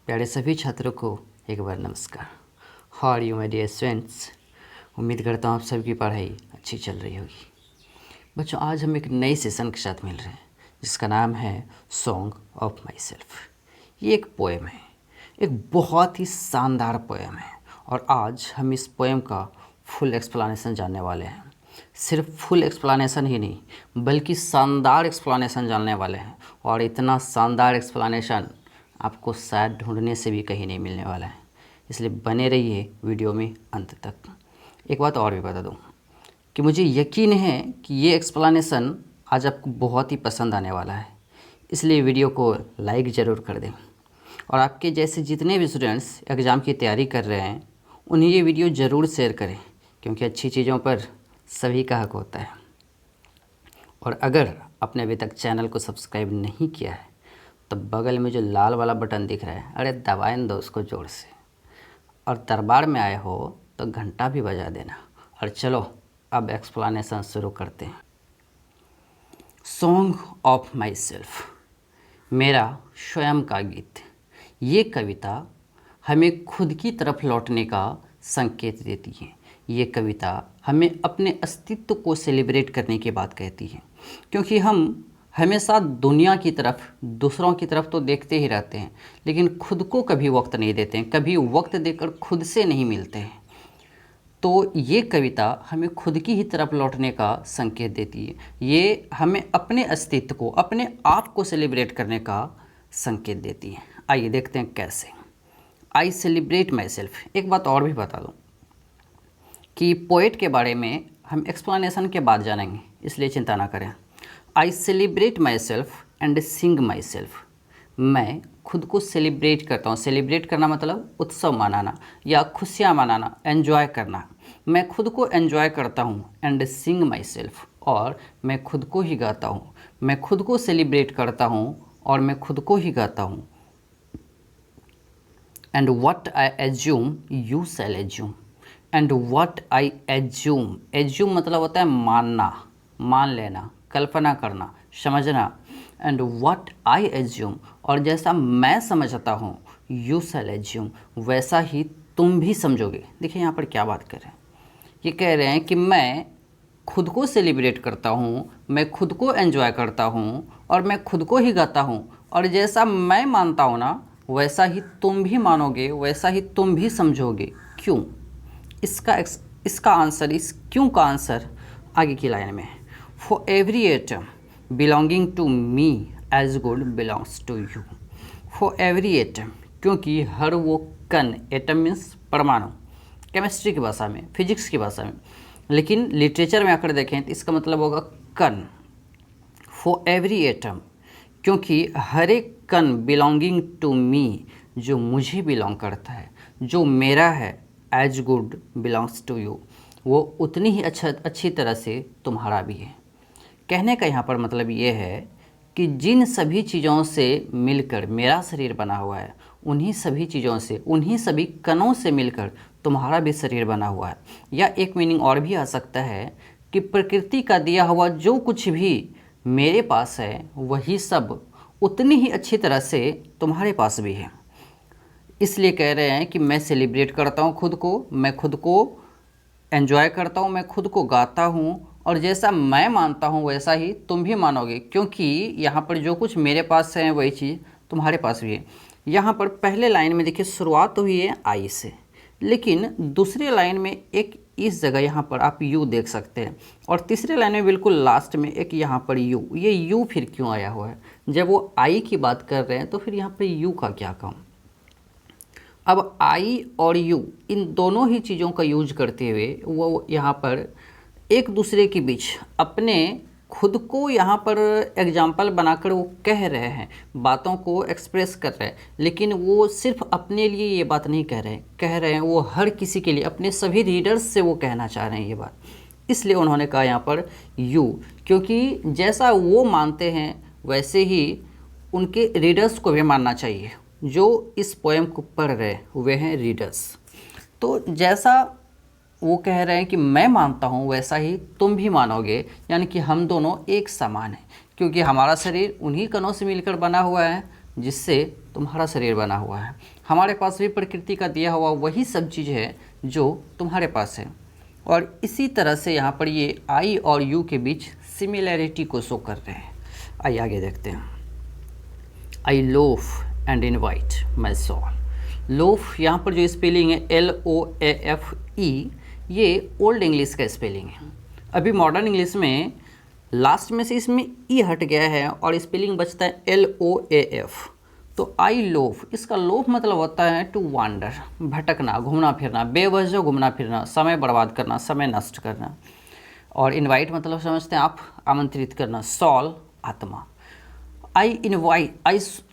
प्यारे सभी छात्रों को एक बार नमस्कार। How are you my dear students. उम्मीद करता हूँ आप सबकी पढ़ाई अच्छी चल रही होगी। बच्चों, आज हम एक नए सेशन के साथ मिल रहे हैं जिसका नाम है सॉन्ग ऑफ माई सेल्फ। ये एक पोएम है, एक बहुत ही शानदार पोएम है और आज हम इस पोएम का फुल एक्सप्लेनेशन जानने वाले हैं। सिर्फ फुल एक्सप्लेनेशन ही नहीं बल्कि शानदार एक्सप्लेनेशन जानने वाले हैं और इतना शानदार एक्सप्लेनेशन आपको शायद ढूंढने से भी कहीं नहीं मिलने वाला है। इसलिए बने रहिए वीडियो में अंत तक। एक बात और भी बता दूं कि मुझे यकीन है कि ये एक्सप्लेनेशन आज आपको बहुत ही पसंद आने वाला है, इसलिए वीडियो को लाइक ज़रूर कर दें और आपके जैसे जितने भी स्टूडेंट्स एग्ज़ाम की तैयारी कर रहे हैं उन्हें ये वीडियो ज़रूर शेयर करें, क्योंकि अच्छी चीज़ों पर सभी का हक होता है। और अगर आपने अभी तक चैनल को सब्सक्राइब नहीं किया है तो बगल में जो लाल वाला बटन दिख रहा है, अरे दबाएं दो उसको जोर से। और दरबार में आए हो तो घंटा भी बजा देना। और चलो अब एक्सप्लेनेशन शुरू करते हैं। सॉन्ग ऑफ माई सेल्फ, मेरा स्वयं का गीत। ये कविता हमें खुद की तरफ लौटने का संकेत देती है। ये कविता हमें अपने अस्तित्व को सेलिब्रेट करने की बात कहती है, क्योंकि हम हमेशा दुनिया की तरफ, दूसरों की तरफ तो देखते ही रहते हैं, लेकिन खुद को कभी वक्त नहीं देते हैं, कभी वक्त देकर खुद से नहीं मिलते हैं। तो ये कविता हमें खुद की ही तरफ लौटने का संकेत देती है। ये हमें अपने अस्तित्व को, अपने आप को सेलिब्रेट करने का संकेत देती है। आइए देखते हैं कैसे। I celebrate my self. एक बात और भी बता दूँ कि पोएट के बारे में हम एक्सप्लेनेशन के बाद जानेंगे, इसलिए चिंता ना करें। I celebrate my self and Singh my self. मैं खुद को सेलिब्रेट करता हूँ। सेलिब्रेट करना मतलब उत्सव मनाना या खुशियाँ मनाना, एन्जॉय करना। मैं खुद को एन्जॉय करता हूँ। एंड सिंग माई सेल्फ, और मैं खुद को ही गाता हूँ। मैं खुद को सेलिब्रेट करता हूँ और मैं खुद को ही गाता हूँ। And what I assume you shall assume. And what I assume, assume मतलब होता है मानना, मान लेना, कल्पना करना, समझना। एंड व्हाट आई एज्यूम, और जैसा मैं समझता हूँ, यू शैल एज्यूम, वैसा ही तुम भी समझोगे। देखिए यहाँ पर क्या बात कर रहे हैं। ये कह रहे हैं कि मैं खुद को सेलिब्रेट करता हूँ, मैं खुद को एंजॉय करता हूँ और मैं खुद को ही गाता हूँ, और जैसा मैं मानता हूँ ना वैसा ही तुम भी मानोगे, वैसा ही तुम भी समझोगे। क्यों? इसका आंसर, इस क्यों का आंसर आगे की लाइन में है। For every atom belonging to me as good belongs to you. For every atom, क्योंकि हर वो कण, एटम मीन्स परमाणु, केमिस्ट्री की भाषा में, फिजिक्स की भाषा में, लेकिन लिटरेचर में आकर देखें तो इसका मतलब होगा कण। फॉर एवरी एटम, क्योंकि हर एक कण बिलोंगिंग टू मी, जो मुझे बिलोंग करता है, जो मेरा है, as good belongs to you, वो उतनी ही अच्छी तरह से तुम्हारा भी है। कहने का यहाँ पर मतलब ये है कि जिन सभी चीज़ों से मिलकर मेरा शरीर बना हुआ है, उन्हीं सभी चीज़ों से, उन्हीं सभी कणों से मिलकर तुम्हारा भी शरीर बना हुआ है। या एक मीनिंग और भी आ सकता है कि प्रकृति का दिया हुआ जो कुछ भी मेरे पास है, वही सब उतनी ही अच्छी तरह से तुम्हारे पास भी है। इसलिए कह रहे हैं कि मैं सेलिब्रेट करता हूँ खुद को, मैं खुद को एंजॉय करता हूँ, मैं खुद को गाता हूँ, और जैसा मैं मानता हूँ वैसा ही तुम भी मानोगे, क्योंकि यहाँ पर जो कुछ मेरे पास है वही चीज़ तुम्हारे पास भी है। यहाँ पर पहले लाइन में देखिए शुरुआत हुई है आई से, लेकिन दूसरे लाइन में एक इस जगह यहाँ पर आप यू देख सकते हैं, और तीसरे लाइन में बिल्कुल लास्ट में एक यहाँ पर यू। ये यू फिर क्यों आया हुआ है? जब वो आई की बात कर रहे हैं तो फिर यहाँ पर यू का क्या काम? अब आई और यू, इन दोनों ही चीज़ों का यूज करते हुए वो यहाँ पर एक दूसरे के बीच अपने खुद को यहाँ पर एग्जाम्पल बनाकर वो कह रहे हैं, बातों को एक्सप्रेस कर रहे हैं, लेकिन वो सिर्फ अपने लिए ये बात नहीं कह रहे हैं वो हर किसी के लिए, अपने सभी रीडर्स से वो कहना चाह रहे हैं ये बात। इसलिए उन्होंने कहा यहाँ पर यू, क्योंकि जैसा वो मानते हैं वैसे ही उनके रीडर्स को भी मानना चाहिए। जो इस पोएम को पढ़ रहे हुए हैं रीडर्स, तो जैसा वो कह रहे हैं कि मैं मानता हूँ वैसा ही तुम भी मानोगे, यानी कि हम दोनों एक समान हैं, क्योंकि हमारा शरीर उन्हीं कणों से मिलकर बना हुआ है जिससे तुम्हारा शरीर बना हुआ है। हमारे पास भी प्रकृति का दिया हुआ वही सब चीज़ है जो तुम्हारे पास है। और इसी तरह से यहाँ पर ये आई और यू के बीच सिमिलैरिटी को शो कर रहे हैं। आइए आगे देखते हैं। I loaf and invite my soul. Loaf यहाँ पर जो स्पेलिंग है LOAFE, ये ओल्ड इंग्लिश का स्पेलिंग है। अभी मॉडर्न इंग्लिश में लास्ट में से इसमें ई हट गया है और स्पेलिंग बचता है LOAF। तो आई लोफ, इसका लोफ मतलब होता है टू वांडर, भटकना, घूमना फिरना, बेवजह घूमना फिरना, समय बर्बाद करना, समय नष्ट करना। और इनवाइट मतलब समझते हैं आप, आमंत्रित करना। सॉल, आत्मा। I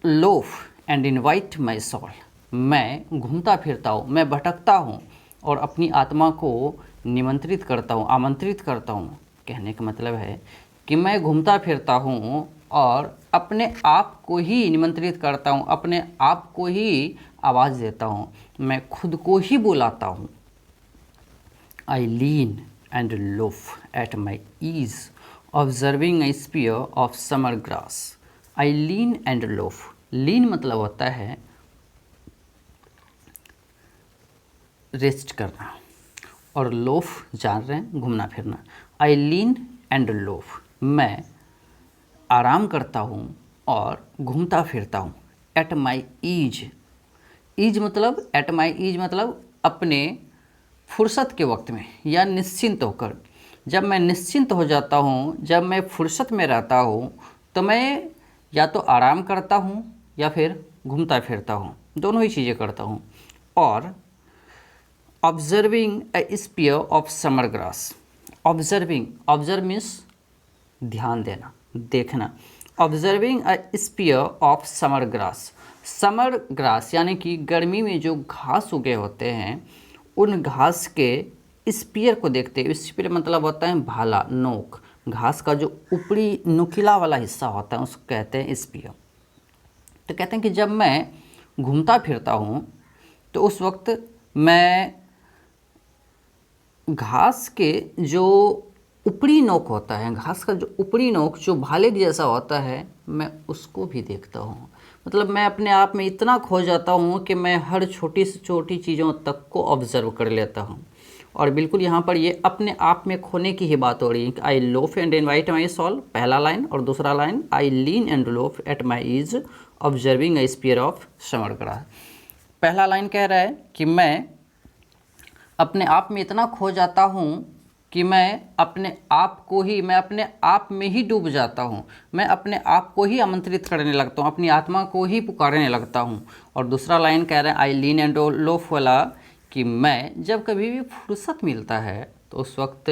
loaf and invite my soul. मैं घूमता फिरता हूँ, मैं भटकता हूँ और अपनी आत्मा को निमंत्रित करता हूँ, आमंत्रित करता हूँ। कहने का मतलब है कि मैं घूमता फिरता हूँ और अपने आप को ही निमंत्रित करता हूँ, अपने आप को ही आवाज़ देता हूँ, मैं खुद को ही बुलाता हूँ। I lean and loaf at my ease observing a spear of summer grass. I lean and loaf. Lean मतलब होता है रेस्ट करना, और लोफ जान रहे हैं, घूमना फिरना। आई लीन एंड लोफ, मैं आराम करता हूँ और घूमता फिरता हूँ। एट माई ईज, ईज मतलब एट माई ईज मतलब अपने फुर्सत के वक्त में या निश्चिंत होकर। जब मैं निश्चिंत हो जाता हूँ, जब मैं फुर्सत में रहता हूँ, तो मैं या तो आराम करता हूँ या फिर घूमता फिरता हूँ, दोनों ही चीज़ें करता हूँ। और observing a spear of summer grass. Observing, observe means ध्यान देना, देखना। Observing a spear of summer grass. Summer grass यानी कि गर्मी में जो घास उगे होते हैं, उन घास के स्पीयर को देखते हैं। स्पीयर मतलब होता है भाला, नोक। घास का जो ऊपरी नुकीला वाला हिस्सा होता है उसको कहते हैं स्पीयर। तो कहते हैं कि जब मैं घूमता फिरता हूँ तो उस वक्त मैं घास के जो ऊपरी नोक होता है, घास का जो ऊपरी नोक जो भाले जैसा होता है, मैं उसको भी देखता हूँ। मतलब मैं अपने आप में इतना खो जाता हूँ कि मैं हर छोटी से छोटी चीज़ों तक को ऑब्जर्व कर लेता हूँ। और बिल्कुल यहाँ पर ये अपने आप में खोने की ही बात हो रही है कि I loaf and invite my soul, पहला लाइन, और दूसरा line I lean and loaf at my ease observing a spear of summer grass. पहला लाइन कह रहा है कि मैं अपने आप में इतना खो जाता हूँ कि मैं अपने आप में ही डूब जाता हूँ, मैं अपने आप को ही आमंत्रित करने लगता हूँ, अपनी आत्मा को ही पुकारने लगता हूँ। और दूसरा लाइन कह रहा है आई लीन एंड लोफ वाला कि मैं जब कभी भी फुर्सत मिलता है तो उस वक्त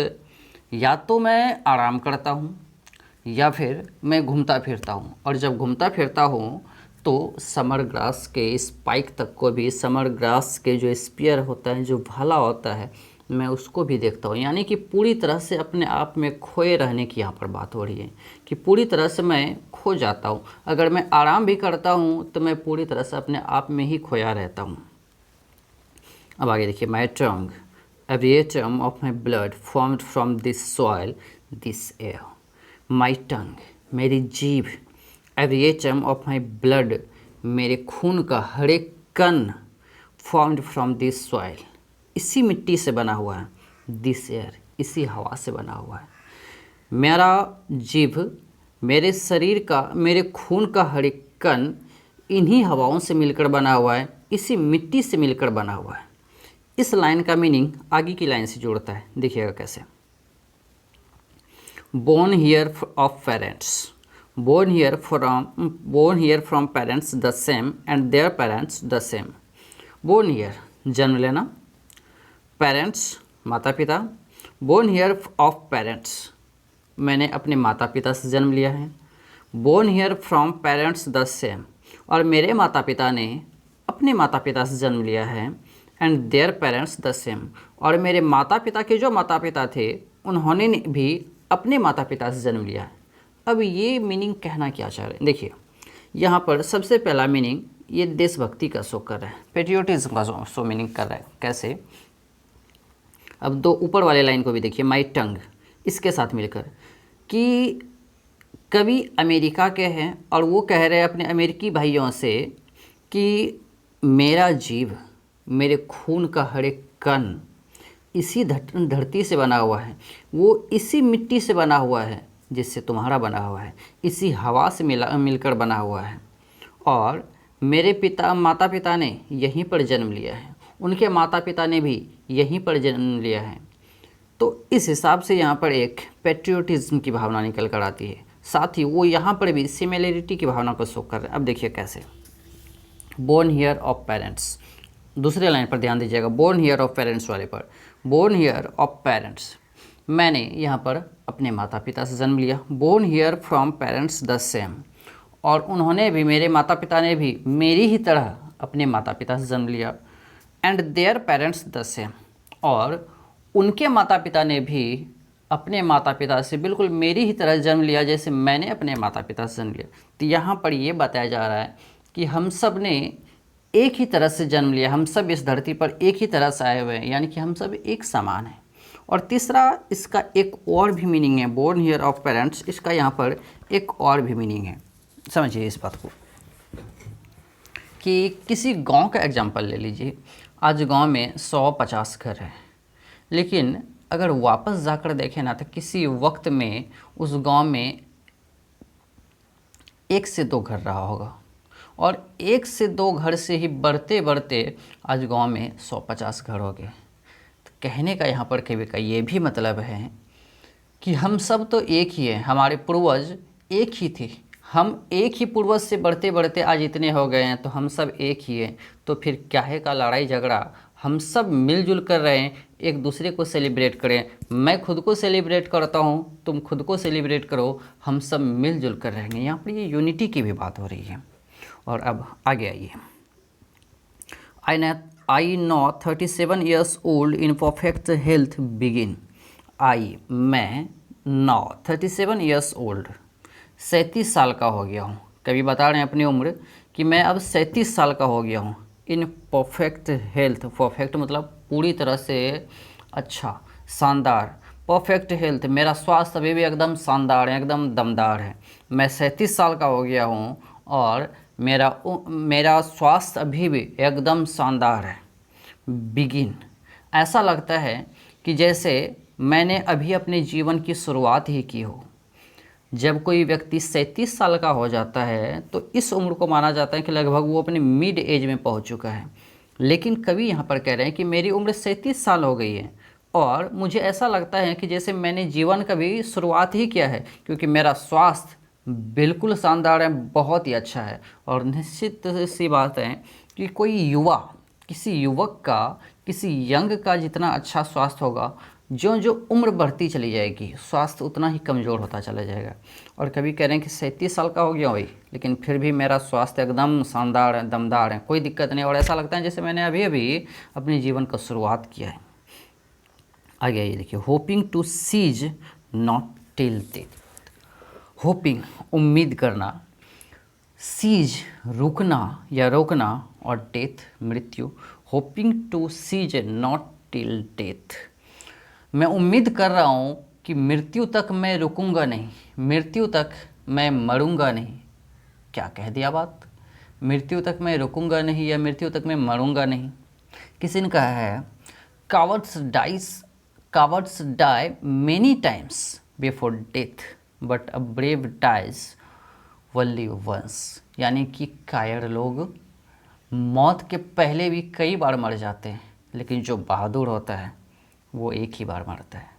या तो मैं आराम करता हूँ या फिर मैं घूमता फिरता हूँ। और जब घूमता फिरता हूँ तो समर ग्रास के स्पाइक तक को भी, समर ग्रास के जो स्पीयर होता है, जो भाला होता है, मैं उसको भी देखता हूँ। यानी कि पूरी तरह से अपने आप में खोए रहने की यहाँ पर बात हो रही है कि पूरी तरह से मैं खो जाता हूँ। अगर मैं आराम भी करता हूँ तो मैं पूरी तरह से अपने आप में ही खोया रहता हूँ। अब आगे देखिए। My tongue every atom of my blood formed from this soil this air. My tongue, मेरी जीभ, every atom of my blood, मेरे खून का हर एक कण, फॉर्म्ड फ्रॉम दिस सॉइल, इसी मिट्टी से बना हुआ है, दिस एयर, इसी हवा से बना हुआ है। मेरा जीभ, मेरे शरीर का, मेरे खून का हर एक कण इन्हीं हवाओं से मिलकर बना हुआ है, इसी मिट्टी से मिलकर बना हुआ है। इस लाइन का मीनिंग आगे की लाइन से जोड़ता है, देखिएगा कैसे। Born here of parents, born here from parents the same and their parents the same. Born here, जन्म लेना, पेरेंट्स, माता पिता। बोर्न हियर ऑफ पेरेंट्स, मैंने अपने माता पिता से जन्म लिया है। Born here from parents the same, और मेरे माता पिता ने अपने माता पिता से जन्म लिया है। And their parents the same, और मेरे माता पिता के जो माता पिता थे उन्होंने भी अपने माता पिता से जन्म लिया है। अब ये मीनिंग कहना क्या चाह रहे हैं, देखिए यहाँ पर सबसे पहला मीनिंग ये देशभक्ति का शो कर रहा है, पेट्रियोटिज्म का शो मीनिंग कर रहा है। कैसे? अब दो ऊपर वाले लाइन को भी देखिए, माई टंग, इसके साथ मिलकर कि कवि अमेरिका के हैं और वो कह रहे हैं अपने अमेरिकी भाइयों से कि मेरा जीव, मेरे खून का हर एक कण इसी धरती से बना हुआ है, वो इसी मिट्टी से बना हुआ है जिससे तुम्हारा बना हुआ है, इसी हवा से मिलकर बना हुआ है। और मेरे माता पिता ने यहीं पर जन्म लिया है, उनके माता पिता ने भी यहीं पर जन्म लिया है। तो इस हिसाब से यहाँ पर एक पेट्रियोटिज्म की भावना निकल कर आती है। साथ ही वो यहाँ पर भी सिमिलरिटी की भावना को शो कर रहे हैं। अब देखिए कैसे, बोर्न हियर ऑफ पेरेंट्स, दूसरे लाइन पर ध्यान दीजिएगा, बोर्न हियर ऑफ पेरेंट्स वाले पर। बोर्न हियर ऑफ पेरेंट्स, मैंने यहाँ पर अपने माता पिता से जन्म लिया। Born here from parents the same, और उन्होंने भी, मेरे माता पिता ने भी मेरी ही तरह अपने माता पिता से जन्म लिया। And their parents the same, और उनके माता पिता ने भी अपने माता पिता से बिल्कुल मेरी ही तरह जन्म लिया जैसे मैंने अपने माता पिता से जन्म लिया। तो यहाँ पर ये बताया जा रहा है कि हम सब ने एक ही तरह से जन्म लिया, हम सब इस धरती पर एक ही तरह से आए हुए हैं, यानी कि हम सब एक समान हैं। और तीसरा, इसका एक और भी मीनिंग है, बोर्न हियर ऑफ पेरेंट्स, इसका यहाँ पर एक और भी मीनिंग है। समझिए इस बात को कि किसी गांव का एग्जांपल ले लीजिए। आज गांव में 150 घर हैं, लेकिन अगर वापस जाकर देखें ना तो किसी वक्त में उस गांव में 1 से 2 घर रहा होगा, और 1 से 2 घर से ही बढ़ते बढ़ते आज गांव में 150 घर हो गए। तो कहने का यहाँ पर कवि का ये भी मतलब है कि हम सब तो एक ही हैं, हमारे पूर्वज एक ही थे, हम एक ही पूर्वज से बढ़ते बढ़ते आज इतने हो गए हैं, तो हम सब एक ही हैं। तो फिर क्या है का लड़ाई झगड़ा, हम सब मिलजुल कर रहे हैं, एक दूसरे को सेलिब्रेट करें। मैं खुद को सेलिब्रेट करता हूँ, तुम खुद को सेलिब्रेट करो, हम सब मिलजुल कर रहेंगे। यहाँ पर ये यूनिटी की भी बात हो रही है। और अब आगे आइए, I know 37 years old in perfect health begin। मैं 37 years old, 37 साल का हो गया हूँ। कभी बता रहे हैं अपनी उम्र कि मैं अब 37 साल का हो गया हूँ। इन परफेक्ट हेल्थ, परफेक्ट मतलब पूरी तरह से अच्छा, शानदार। परफेक्ट हेल्थ, मेरा स्वास्थ्य अभी भी एकदम शानदार है, एकदम दमदार है। मैं 37 साल का हो गया हूँ और मेरा स्वास्थ्य अभी भी एकदम शानदार है। बिगिन, ऐसा लगता है कि जैसे मैंने अभी अपने जीवन की शुरुआत ही की हो। जब कोई व्यक्ति 37 साल का हो जाता है तो इस उम्र को माना जाता है कि लगभग वो अपने मिड एज में पहुंच चुका है। लेकिन कवि यहाँ पर कह रहे हैं कि मेरी उम्र 37 साल हो गई है और मुझे ऐसा लगता है कि जैसे मैंने जीवन का भी शुरुआत ही किया है, क्योंकि मेरा स्वास्थ्य बिल्कुल शानदार है, बहुत ही अच्छा है। और निश्चित सी बात है कि कोई युवा, किसी युवक का, किसी यंग का जितना अच्छा स्वास्थ्य होगा, जो जो उम्र बढ़ती चली जाएगी स्वास्थ्य उतना ही कमज़ोर होता चला जाएगा। और कभी कह रहे हैं कि 37 साल का हो गया भाई, लेकिन फिर भी मेरा स्वास्थ्य एकदम शानदार है, दमदार है, कोई दिक्कत नहीं। और ऐसा लगता है जैसे मैंने अभी अभी अपने जीवन का शुरुआत किया है। आगे ये देखिए, hoping to cease not till death. Hoping, उम्मीद करना, सीज रुकना या रोकना, और डेथ मृत्यु। Hoping to cease not till death, मैं उम्मीद कर रहा हूँ कि मृत्यु तक मैं रुकूंगा नहीं, मृत्यु तक मैं मरूंगा नहीं। क्या कह दिया बात, मृत्यु तक मैं रुकूंगा नहीं या मृत्यु तक मैं मरूंगा नहीं। किसी ने कहा है, cowards die many times before death but a brave dies only once. यानी कि कायर लोग मौत के पहले भी कई बार मर जाते हैं, लेकिन जो बहादुर होता है वो एक ही बार मरता है।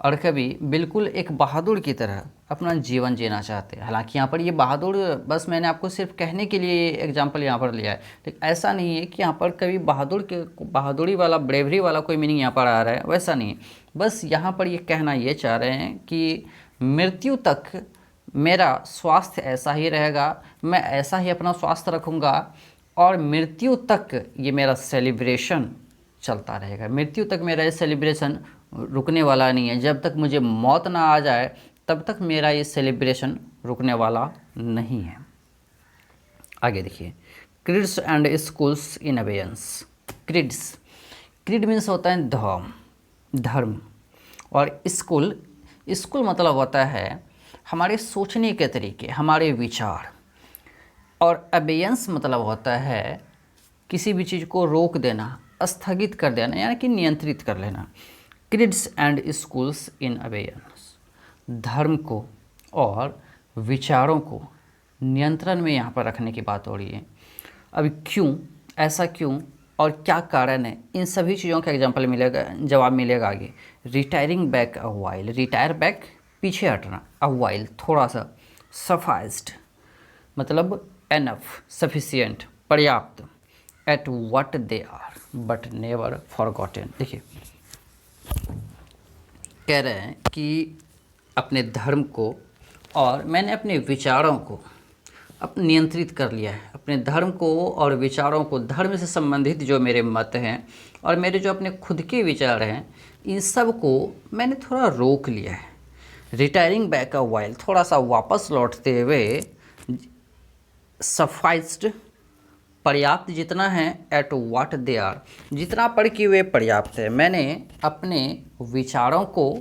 और कभी बिल्कुल एक बहादुर की तरह अपना जीवन जीना चाहते हैं। हालांकि यहाँ पर ये बहादुर बस मैंने आपको सिर्फ कहने के लिए एग्जांपल यहाँ पर लिया है, लेकिन ऐसा नहीं है कि यहाँ पर कभी बहादुरी वाला, ब्रेवरी वाला कोई मीनिंग यहाँ पर आ रहा है, वैसा नहीं है। बस यहाँ पर ये कहना ये चाह रहे हैं कि मृत्यु तक मेरा स्वास्थ्य ऐसा ही रहेगा, मैं ऐसा ही अपना स्वास्थ्य रखूँगा, और मृत्यु तक ये मेरा सेलिब्रेशन चलता रहेगा। मृत्यु तक मेरा ये सेलिब्रेशन रुकने वाला नहीं है। जब तक मुझे मौत ना आ जाए तब तक मेरा ये सेलिब्रेशन रुकने वाला नहीं है। आगे देखिए, creeds and schools in abeyance. Creed means होता है धर्म, और स्कूल मतलब होता है हमारे सोचने के तरीके, हमारे विचार। और अबेयंस मतलब होता है किसी भी चीज़ को रोक देना, स्थगित कर देना, यानी कि नियंत्रित कर लेना। क्रिड्स एंड स्कूल्स इन अबेयंस, धर्म को और विचारों को नियंत्रण में यहाँ पर रखने की बात हो रही है। अब क्यों, ऐसा क्यों और क्या कारण है, इन सभी चीज़ों का एग्जाम्पल मिलेगा, जवाब मिलेगा आगे। Retiring back a while, retire back पीछे हटना, अ वाइल थोड़ा सा, सफाइज्ड मतलब एनफ, सफिशियंट पर्याप्त, at what they are but never forgotten. देखिए कह रहे हैं कि अपने धर्म को और मैंने अपने विचारों को नियंत्रित कर लिया है। अपने धर्म को और विचारों को, धर्म से संबंधित जो मेरे मत हैं और मेरे जो अपने खुद के विचार हैं, इन सब को मैंने थोड़ा रोक लिया है। रिटायरिंग बैक अ वाइल, थोड़ा सा वापस लौटते हुए, सफाइज्ड पर्याप्त जितना है, एट व्हाट दे आर जितना पर कि वे पर्याप्त है। मैंने अपने विचारों को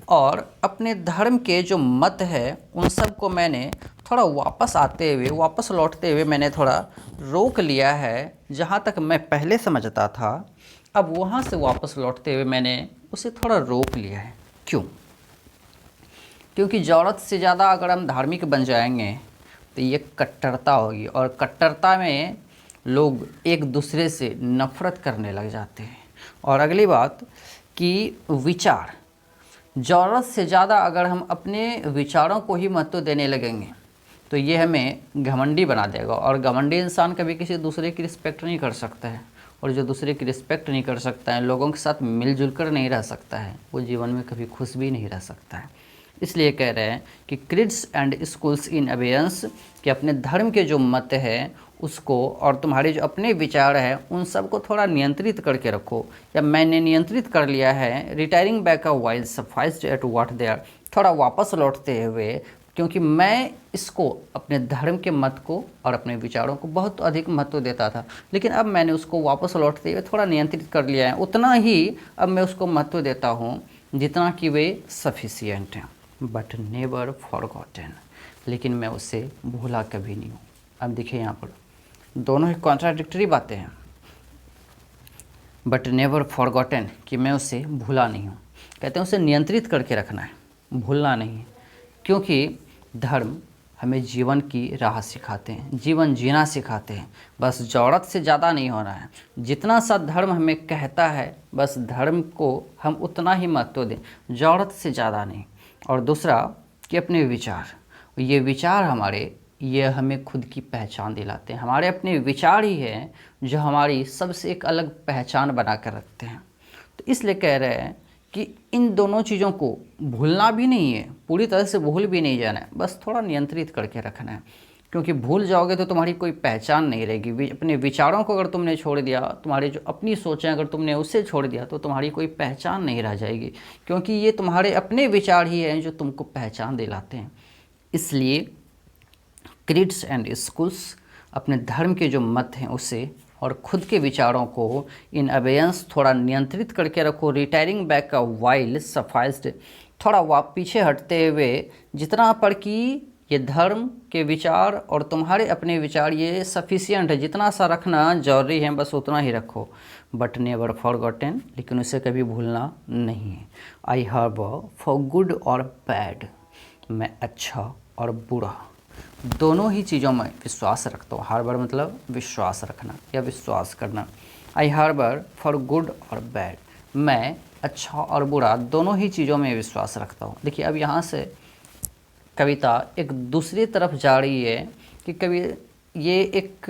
और अपने धर्म के जो मत है उन सब को मैंने थोड़ा वापस आते हुए, वापस लौटते हुए मैंने थोड़ा रोक लिया है। जहाँ तक मैं पहले समझता था, अब वहाँ से वापस लौटते हुए मैंने उसे थोड़ा रोक लिया है। क्यों? क्योंकि ज़रूरत से ज़्यादा अगर हम धार्मिक बन जाएंगे तो ये कट्टरता होगी, और कट्टरता में लोग एक दूसरे से नफरत करने लग जाते हैं। और अगली बात कि विचार, ज़रूरत से ज़्यादा अगर हम अपने विचारों को ही महत्व देने लगेंगे तो ये हमें घमंडी बना देगा, और घमंडी इंसान कभी किसी दूसरे की रिस्पेक्ट नहीं कर सकता है, और जो दूसरे की रिस्पेक्ट नहीं कर सकता है, लोगों के साथ मिलजुल कर नहीं रह सकता है, वो जीवन में कभी खुश भी नहीं रह सकता है। इसलिए कह रहे हैं कि क्रिड्स एंड स्कूल्स इन अबेयंस, कि अपने धर्म के जो मत है उसको और तुम्हारे जो अपने विचार हैं उन सब को थोड़ा नियंत्रित करके रखो, या मैंने नियंत्रित कर लिया है। Retiring back a while sufficed at what they are, थोड़ा वापस लौटते हुए, क्योंकि मैं इसको, अपने धर्म के मत को और अपने विचारों को बहुत अधिक महत्व देता था, लेकिन अब मैंने उसको वापस लौटते हुए थोड़ा नियंत्रित कर लिया है। उतना ही अब मैं उसको महत्व देता हूँ जितना कि वे सफिशियंट हैं, बट नेवर फॉरगॉटन, लेकिन मैं उसे भूला कभी नहीं हूँ। अब देखिए यहाँ पर दोनों ही कॉन्ट्राडिक्टरी बातें हैं। बट नेवर फॉरगॉटन, कि मैं उसे भूला नहीं हूँ। कहते हैं उसे नियंत्रित करके रखना है, भूलना नहीं है। क्योंकि धर्म हमें जीवन की राह सिखाते हैं, जीवन जीना सिखाते हैं। बस ज़रूरत से ज़्यादा नहीं होना है। जितना सा धर्म हमें कहता है बस धर्म को हम उतना ही महत्व दें, ज़रूरत से ज़्यादा नहीं। और दूसरा कि अपने विचार, ये विचार हमारे, ये हमें खुद की पहचान दिलाते हैं। हमारे अपने विचार ही हैं जो हमारी सबसे एक अलग पहचान बना कर रखते हैं। तो इसलिए कह रहे हैं कि इन दोनों चीज़ों को भूलना भी नहीं है, पूरी तरह से भूल भी नहीं जाना है, बस थोड़ा नियंत्रित करके रखना है। क्योंकि भूल जाओगे तो तुम्हारी कोई पहचान नहीं रहेगी। अपने विचारों को अगर तुमने छोड़ दिया, तुम्हारी जो अपनी सोचें अगर तुमने उसे छोड़ दिया, तो तुम्हारी कोई पहचान नहीं रह जाएगी। क्योंकि ये तुम्हारे अपने विचार ही हैं जो तुमको पहचान दिलाते हैं। इसलिए क्रिड्स एंड स्कूल्स, अपने धर्म के जो मत हैं उसे और खुद के विचारों को इन अबेयंस थोड़ा नियंत्रित करके रखो। रिटायरिंग बैक अ वाइल सफाइज्ड, थोड़ा पीछे हटते हुए, जितना पर कि ये धर्म के विचार और तुम्हारे अपने विचार ये सफिशियंट है, जितना सा रखना जरूरी है बस उतना ही रखो। बट नेवर फॉरगॉटन, लेकिन उसे कभी भूलना नहीं है। आई हैव फॉर गुड और बैड, मैं अच्छा और बुरा दोनों ही चीज़ों में विश्वास रखता हूँ। हार्बर मतलब विश्वास रखना या विश्वास करना। आई हार्बर फॉर गुड और बैड, मैं अच्छा और बुरा दोनों ही चीज़ों में विश्वास रखता हूँ। देखिए अब यहाँ से कविता एक दूसरी तरफ जा रही है कि कवि ये एक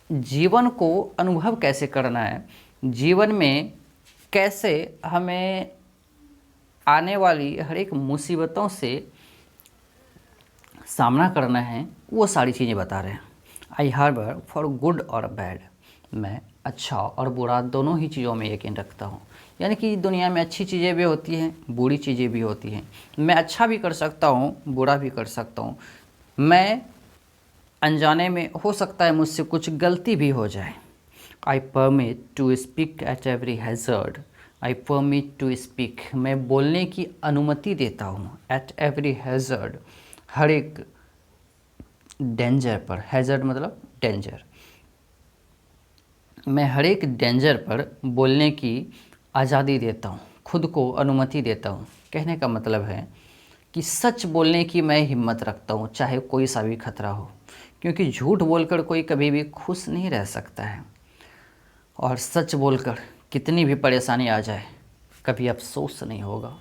जीवन को अनुभव कैसे करना है, जीवन में कैसे हमें आने वाली हर एक मुसीबतों से सामना करना है, वो सारी चीज़ें बता रहे हैं। आई हार्बर फॉर गुड और बैड, मैं अच्छा और बुरा दोनों ही चीज़ों में यकीन रखता हूँ। यानी कि दुनिया में अच्छी चीज़ें भी होती हैं, बुरी चीज़ें भी होती हैं। मैं अच्छा भी कर सकता हूँ, बुरा भी कर सकता हूँ। मैं अनजाने में हो सकता है मुझसे कुछ गलती भी हो जाए। I permit to speak at every hazard, I permit to speak, मैं बोलने की अनुमति देता हूँ। एट एवरी हैज़र्ड, हर एक डेंजर पर, हैज़र्ड मतलब डेंजर, मैं हर एक डेंजर पर बोलने की आज़ादी देता हूँ, खुद को अनुमति देता हूँ। कहने का मतलब है कि सच बोलने की मैं हिम्मत रखता हूँ, चाहे कोई सा भी खतरा हो, क्योंकि झूठ बोलकर कोई कभी भी खुश नहीं रह सकता है, और सच बोलकर कितनी भी परेशानी आ जाए कभी अफसोस नहीं होगा।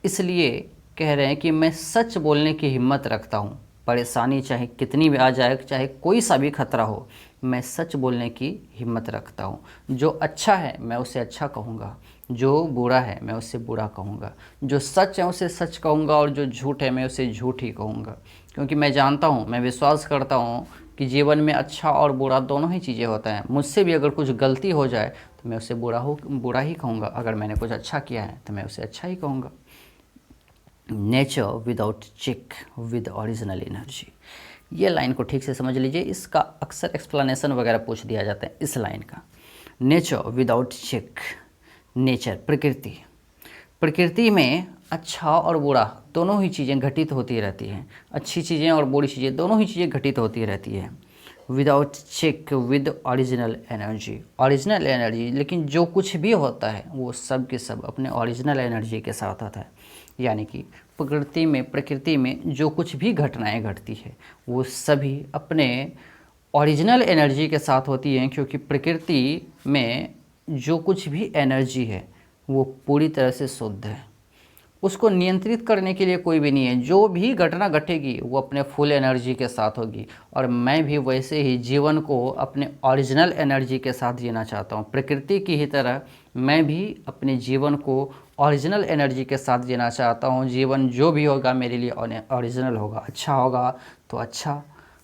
इसलिए कह रहे हैं कि मैं सच बोलने की हिम्मत रखता हूँ, परेशानी चाहे कितनी भी आ जाए, चाहे कोई सा भी खतरा हो, मैं सच बोलने की हिम्मत रखता हूँ। जो अच्छा है मैं उसे अच्छा कहूँगा, जो बुरा है मैं उसे बुरा कहूँगा, जो सच है उसे सच कहूँगा, और जो झूठ है मैं उसे झूठ ही कहूँगा। क्योंकि मैं जानता हूँ, मैं विश्वास करता हूँ कि जीवन में अच्छा और बुरा दोनों ही चीज़ें होता हैं। मुझसे भी अगर कुछ गलती हो जाए तो मैं उसे बुरा ही कहूँगा, अगर मैंने कुछ अच्छा किया है तो मैं उसे अच्छा ही कहूँगा। नेचर विदाउट चिक विद ओरिजिनल एनर्जी, ये लाइन को ठीक से समझ लीजिए, इसका अक्सर एक्सप्लेनेशन वगैरह पूछ दिया जाता है इस लाइन का। नेचर विदाउट चिक, नेचर प्रकृति, प्रकृति में अच्छा और बुरा दोनों ही चीज़ें घटित होती रहती हैं, अच्छी चीज़ें और बुरी चीज़ें दोनों ही चीज़ें घटित होती रहती हैं। Without check with original energy, original energy, लेकिन जो कुछ भी होता है वो सब के सब अपने ओरिजिनल एनर्जी के साथ होता है। यानी कि प्रकृति में जो कुछ भी घटनाएं घटती है वो सभी अपने ओरिजिनल एनर्जी के साथ होती हैं, क्योंकि प्रकृति में जो कुछ भी एनर्जी है वो पूरी तरह से शुद्ध है, उसको नियंत्रित करने के लिए कोई भी नहीं है। जो भी घटना घटेगी वो अपने फुल एनर्जी के साथ होगी, और मैं भी वैसे ही जीवन को अपने ओरिजिनल एनर्जी के साथ जीना चाहता हूँ। प्रकृति की ही तरह मैं भी अपने जीवन को ओरिजिनल एनर्जी के साथ जीना चाहता हूँ। जीवन जो भी होगा मेरे लिए ओरिजिनल होगा, अच्छा होगा तो अच्छा,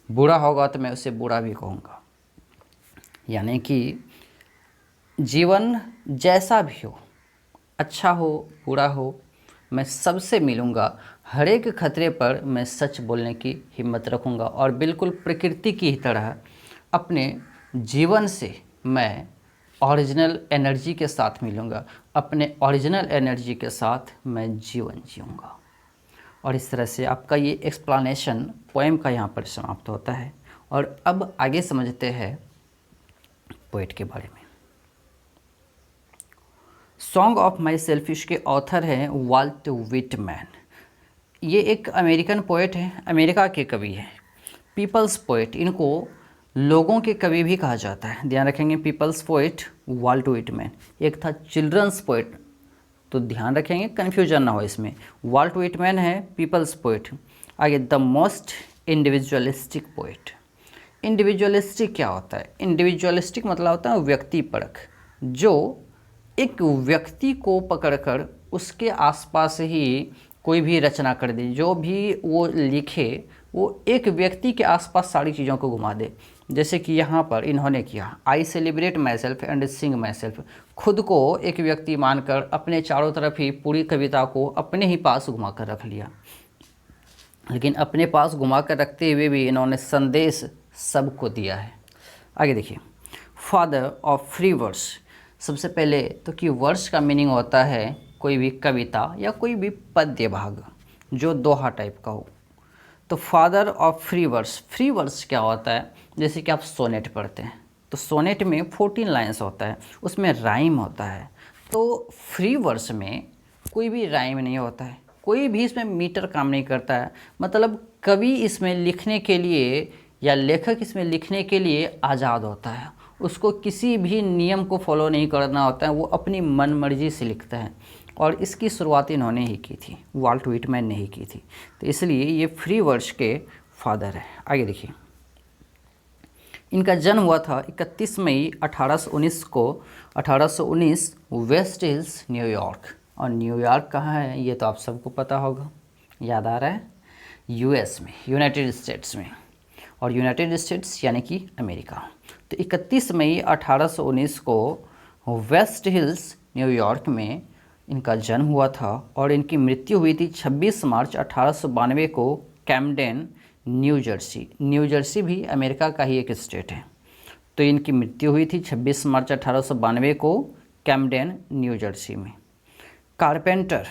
बुरा होगा तो मैं उसे बुरा भी कहूँगा। यानी कि जीवन जैसा भी हो, अच्छा हो बुरा हो, मैं सबसे मिलूँगा। हर एक खतरे पर मैं सच बोलने की हिम्मत रखूँगा, और बिल्कुल प्रकृति की ही तरह अपने जीवन से मैं ओरिजिनल एनर्जी के साथ मिलूँगा, अपने ओरिजिनल एनर्जी के साथ मैं जीवन जीऊँगा। और इस तरह से आपका ये एक्सप्लेनेशन पोएम का यहाँ पर समाप्त होता है। और अब आगे समझते हैं पोएट के बारे में। सॉन्ग ऑफ माई सेल्फिश के ऑथर हैं वाल्ट विटमैन। ये एक अमेरिकन पोएट हैं, अमेरिका के कवि हैं, पीपल्स पोएट, इनको लोगों के कवि भी कहा जाता है। ध्यान रखेंगे, पीपल्स पोएट वाल्ट विटमैन। एक था चिल्ड्रंस पोएट, तो ध्यान रखेंगे कन्फ्यूजन ना हो इसमें। वाल्ट विटमैन है पीपल्स पोएट। आगे the most individualistic poet. Individualistic क्या होता है? इंडिविजुअलिस्टिक मतलब होता है व्यक्ति परख, जो एक व्यक्ति को पकड़कर उसके आसपास ही कोई भी रचना कर दे, जो भी वो लिखे वो एक व्यक्ति के आसपास सारी चीज़ों को घुमा दे। जैसे कि यहाँ पर इन्होंने किया, I celebrate my self and Singh my self. खुद को एक व्यक्ति मानकर अपने चारों तरफ ही पूरी कविता को अपने ही पास घुमा कर रख लिया। लेकिन अपने पास घुमा कर रखते हुए भी इन्होंने संदेश सबको दिया है। आगे देखिए, फादर ऑफ फ्री वर्स। सबसे पहले तो कि वर्स का मीनिंग होता है कोई भी कविता या कोई भी पद्य भाग जो दोहा टाइप का हो। तो father of free verse, free verse क्या होता है? जैसे कि आप सोनेट पढ़ते हैं तो सोनेट में 14 लाइन्स होता है, उसमें राइम होता है। तो फ्री वर्स में कोई भी राइम नहीं होता है, कोई भी इसमें मीटर काम नहीं करता है। मतलब कवि इसमें लिखने के लिए या लेखक इसमें लिखने के लिए आज़ाद होता है, उसको किसी भी नियम को फॉलो नहीं करना होता है, वो अपनी मन मर्जी से लिखता है। और इसकी शुरुआत इन्होंने ही की थी, वाल्ट विटमैन ने ही की थी। तो इसलिए ये फ्री वर्स के फादर है। आगे देखिए, इनका जन्म हुआ था 31 मई 1819 को, 1819 वेस्ट हिल्स न्यूयॉर्क। और न्यूयॉर्क कहाँ है ये तो आप सबको पता होगा, याद आ रहा है, यूएस में, यूनाइटेड स्टेट्स में। और यूनाइटेड स्टेट्स यानी कि अमेरिका। तो 31 मई 1819 को वेस्ट हिल्स न्यूयॉर्क में इनका जन्म हुआ था, और इनकी मृत्यु हुई थी 26 मार्च 1892 को कैम्डेन न्यू जर्सी। न्यू जर्सी भी अमेरिका का ही एक स्टेट है। तो इनकी मृत्यु हुई थी 26 मार्च 1892 को कैम्डेन न्यू जर्सी में। कारपेंटर,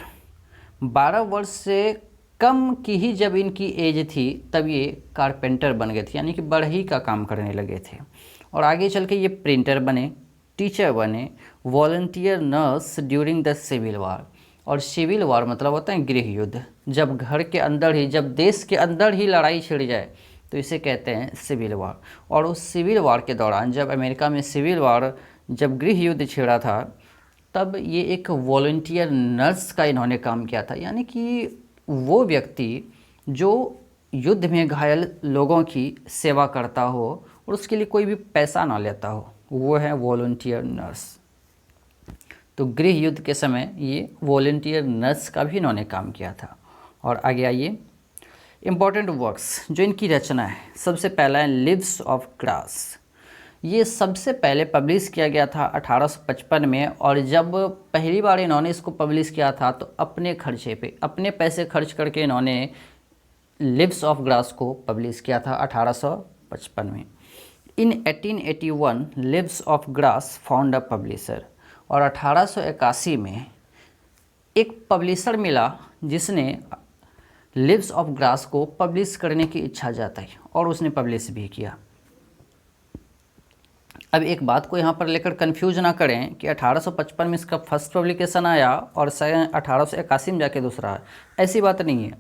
12 वर्ष से कम की ही जब इनकी एज थी तब ये कारपेंटर बन गए थे, यानी कि बढ़ई का काम करने लगे थे। और आगे चल के ये प्रिंटर बने, टीचर बने, volunteer nurse during the civil war. और सिविल वार मतलब होता है गृह युद्ध, जब घर के अंदर ही, जब देश के अंदर ही लड़ाई छिड़ जाए तो इसे कहते हैं सिविल वार। और उस सिविल वार के दौरान जब अमेरिका में सिविल वार, जब गृह युद्ध छिड़ा था, तब ये एक वॉलंटियर नर्स का इन्होंने काम किया था, यानी कि वो व्यक्ति जो युद्ध में घायल लोगों की सेवा करता हो और उसके लिए कोई भी पैसा ना लेता हो, वो है वॉलंटियर नर्स। तो गृह युद्ध के समय ये वॉलंटियर नर्स का भी इन्होंने काम किया था। और आगे आइए, इम्पॉर्टेंट वर्क्स जो इनकी रचना है, सबसे पहला है लिव्स ऑफ ग्रास। ये सबसे पहले पब्लिश किया गया था 1855 में, और जब पहली बार इन्होंने इसको पब्लिश किया था तो अपने खर्चे पे, अपने पैसे खर्च करके इन्होंने लिव्स ऑफ ग्रास को पब्लिश किया था 1855 में। In 1881 Leaves of Grass found a publisher. और 1881 में एक पब्लिशर मिला जिसने लिव्स ऑफ ग्रास को पब्लिश करने की इच्छा जताई और उसने पब्लिश भी किया। अब एक बात को यहाँ पर लेकर कंफ्यूज ना करें कि 1855 में इसका फर्स्ट पब्लिकेशन आया और 1881 में जाके दूसरा है, ऐसी बात नहीं है।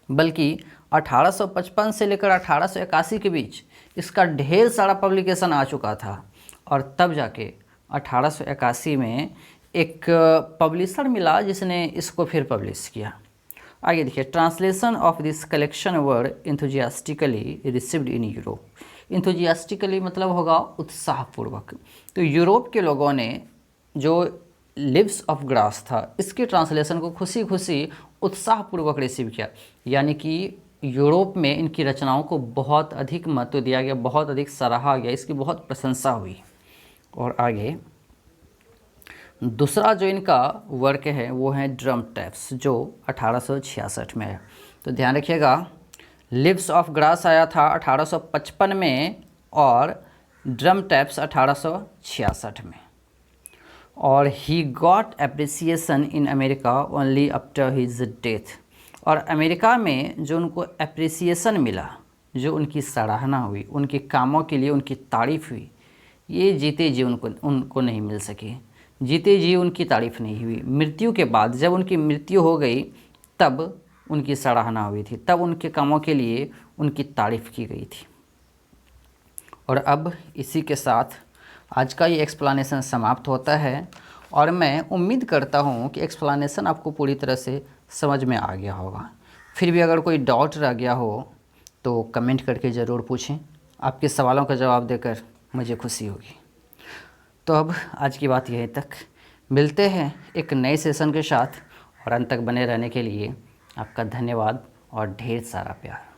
बल्कि 1855 से लेकर 1881 के बीच इसका ढेर सारा पब्लिकेशन आ चुका था, और तब जाके 1881 में एक पब्लिशर मिला जिसने इसको फिर पब्लिश किया। आगे देखिए, translation of this collection were enthusiastically received in Europe. Enthusiastically मतलब होगा उत्साहपूर्वक। तो यूरोप के लोगों ने जो लिव्स ऑफ ग्रास था इसके ट्रांसलेशन को खुशी खुशी उत्साहपूर्वक रिसीव किया, यानी कि यूरोप में इनकी रचनाओं को बहुत अधिक महत्व दिया गया, बहुत अधिक सराहा गया, इसकी बहुत प्रशंसा हुई। और आगे दूसरा जो इनका वर्क है वो है ड्रम टैप्स, जो 1866 में है। तो ध्यान रखिएगा, लिव्स ऑफ ग्रास आया था 1855 में और ड्रम टैप्स 1866 में। और he got appreciation in America only after his death. और अमेरिका में जो उनको एप्रिसिएशन मिला, जो उनकी सराहना हुई, उनके कामों के लिए उनकी तारीफ़ हुई, ये जीते जी उनको नहीं मिल सकी। जीते जी उनकी तारीफ़ नहीं हुई। मृत्यु के बाद, जब उनकी मृत्यु हो गई, तब उनकी सराहना हुई थी, तब उनके कामों के लिए उनकी तारीफ़ की गई थी। और अब इसी के साथ आज का ये एक्सप्लेनेशन समाप्त होता है, और मैं उम्मीद करता हूँ कि एक्सप्लेनेशन आपको पूरी तरह से समझ में आ गया होगा। फिर भी अगर कोई डाउट रह गया हो तो कमेंट करके ज़रूर पूछें, आपके सवालों का जवाब देकर मुझे खुशी होगी। तो अब आज की बात यहीं तक, मिलते हैं एक नए सेशन के साथ, और अंत तक बने रहने के लिए आपका धन्यवाद और ढेर सारा प्यार।